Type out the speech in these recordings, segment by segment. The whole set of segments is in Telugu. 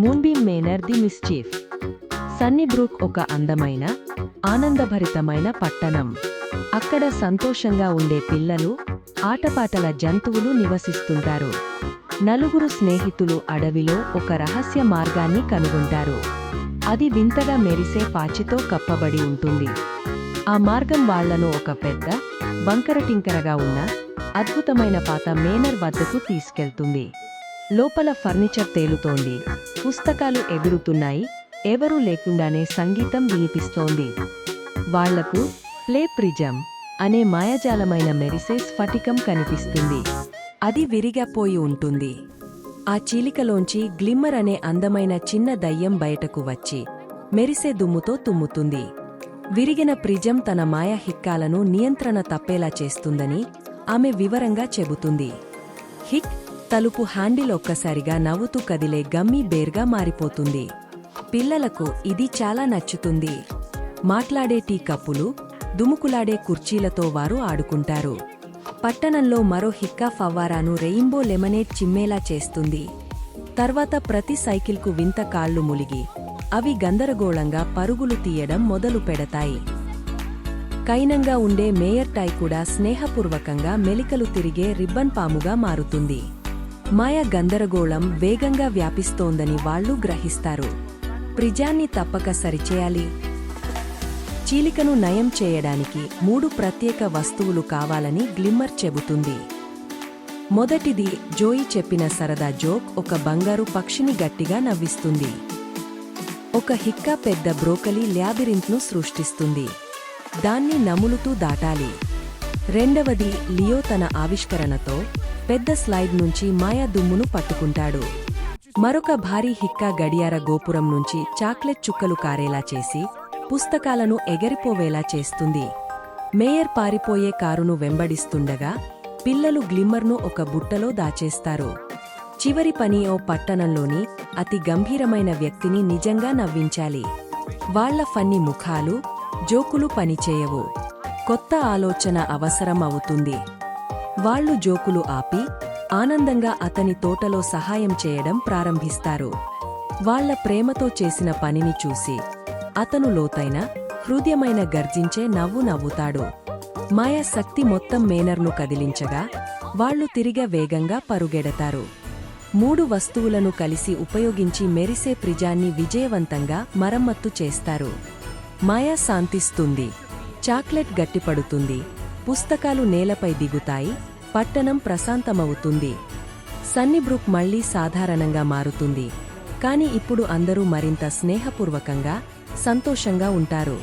మూన్బీమ్ మేనర్ ది మిస్చీఫ్. సన్నీబ్రూక్ ఒక అందమైన, ఆనందభరితమైన పట్టణం. అక్కడ సంతోషంగా ఉండే పిల్లలు, ఆటపాటల జంతువులు నివసిస్తుంటారు. నలుగురు స్నేహితులు అడవిలో ఒక రహస్య మార్గాన్ని కనుగొంటారు. అది వింతగా మెరిసే పాచితో కప్పబడి ఉంటుంది. ఆ మార్గం వాళ్లను ఒక పెద్ద, బంకరటింకరగా ఉన్న, అద్భుతమైన పాత మేనర్ వద్దకు తీసుకెళ్తుంది. లోపల ఫర్నిచర్ తేలుతోంది, పుస్తకాలు ఎగురుతున్నాయి, ఎవరూ లేకుండానే సంగీతం వినిపిస్తోంది. వాళ్లకు ప్లే ప్రిజం అనే మాయాజాలమైన మెరిసే స్ఫటికం కనిపిస్తుంది. అది విరిగాపోయి ఉంటుంది. ఆ చీలికలోంచి గ్లిమ్మర్ అనే అందమైన చిన్న దయ్యం బయటకు వచ్చి మెరిసే దుమ్ముతో తుమ్ముతుంది. విరిగిన ప్రిజం తన మాయ హిక్కాలను నియంత్రణ తప్పేలా చేస్తుందని ఆమె వివరంగా చెబుతుంది. హిక్ తలుపు హ్యాండిల్ ఒక్కసారిగా నవ్వుతూ కదిలే గమ్మీ బేర్గా మారిపోతుంది. పిల్లలకు ఇది చాలా నచ్చుతుంది. మాట్లాడే టీ కప్పులు, దుముకులాడే కుర్చీలతో వారు ఆడుకుంటారు. పట్టణంలో మరో హిక్కా ఫవ్వారాను రెయిన్బో లెమనేడ్ చిమ్మేలా చేస్తుంది. తర్వాత ప్రతి సైకిల్కు వింత కాళ్లు ములిగి అవి గందరగోళంగా పరుగులు తీయడం మొదలు పెడతాయి. కైనంగా ఉండే మేయర్ టై కూడా స్నేహపూర్వకంగా మెలికలు తిరిగే రిబ్బన్ పాముగా మారుతుంది. మాయ గందరగోళం వేగంగా వ్యాపిస్తోందని వాళ్లు గ్రహిస్తారు. ప్రిజాన్ని తప్పక సరిచేయాలి. చీలికను నయం చేయడానికి 3 ప్రత్యేక వస్తువులు కావాలని గ్లిమ్మర్ చెబుతుంది. మొదటిది జోయి చెప్పిన సరదా జోక్. ఒక బంగారు పక్షిని గట్టిగా నవ్విస్తుంది. ఒక హిక్కా పెద్ద బ్రోకలీ ల్యాబిరింత్ను సృష్టిస్తుంది. దాన్ని నములుతూ దాటాలి. రెండవది లియో తన ఆవిష్కరణతో పెద్ద స్లైడ్ నుంచి మాయా దుమ్మును పట్టుకుంటాడు. మరొక భారీ హిక్కా గడియార గోపురం నుంచి చాక్లెట్ చుక్కలు కారేలా చేసి పుస్తకాలను ఎగరిపోవేలా చేస్తుంది. మేయర్ పారిపోయే కారును వెంబడిస్తుండగా పిల్లలు గ్లిమ్మర్ను ఒక బుట్టలో దాచేస్తారు. చివరి పని ఓ పట్టణంలోని అతి గంభీరమైన వ్యక్తిని నిజంగా నవ్వించాలి. వాళ్ల ఫన్నీ ముఖాలు, జోకులు పనిచేయవు. కొత్త ఆలోచన అవసరం అవుతుంది. వాళ్లు జోకులు ఆపి ఆనందంగా అతని తోటలో సహాయం చేయడం ప్రారంభిస్తారు. వాళ్ల ప్రేమతో చేసిన పనిని చూసి అతను లోతైన, హృదయమైన గర్జించే నవ్వు నవ్వుతాడు. మాయా శక్తి మొత్తం మేనర్ను కదిలించగా వాళ్లు తిరిగ వేగంగా పరుగెడతారు. 3 వస్తువులను కలిసి ఉపయోగించి మెరిసే ప్రిజాన్ని విజయవంతంగా మరమ్మత్తు చేస్తారు. మాయా శాంతిస్తుంది. చాక్లెట్ గట్టిపడుతుంది. పుస్తకాలు నేలపై దిగుతాయి. పట్టణం ప్రశాంతమవుతుంది. సన్నీబ్రూక్ మళ్లీ సాధారణంగా మారుతుంది. కాని ఇప్పుడు అందరూ మరింత స్నేహపూర్వకంగా, సంతోషంగా ఉంటారు.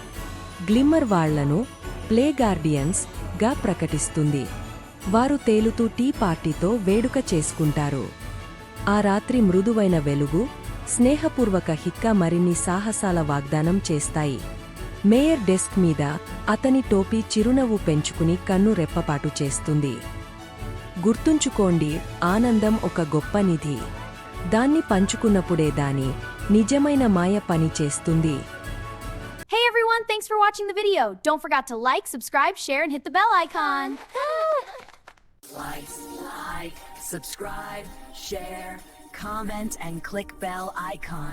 గ్లిమ్మర్ వాళ్లను ప్లే గార్డియన్స్ గా ప్రకటిస్తుంది. వారు తేలుతూ టీ పార్టీతో వేడుక చేసుకుంటారు. ఆ రాత్రి మృదువైన వెలుగు, స్నేహపూర్వక హిక్కా మరిన్ని సాహసాల వాగ్దానం చేస్తాయి. మేయర్ డెస్క్ మీద అతని టోపీ చిరునవ్వు పెంచుకుని కన్ను రెప్పపాటు చేస్తుంది. గుర్తుంచుకోండి, ఆనందం ఒక గొప్ప నిధి. దాన్ని పంచుకున్నప్పుడే దాని నిజమైన మాయ పని చేస్తుంది. Hey everyone, thanks for watching the video. Don't forget to like, subscribe, share, and hit the bell icon. Like, subscribe, share, comment, and click bell icon.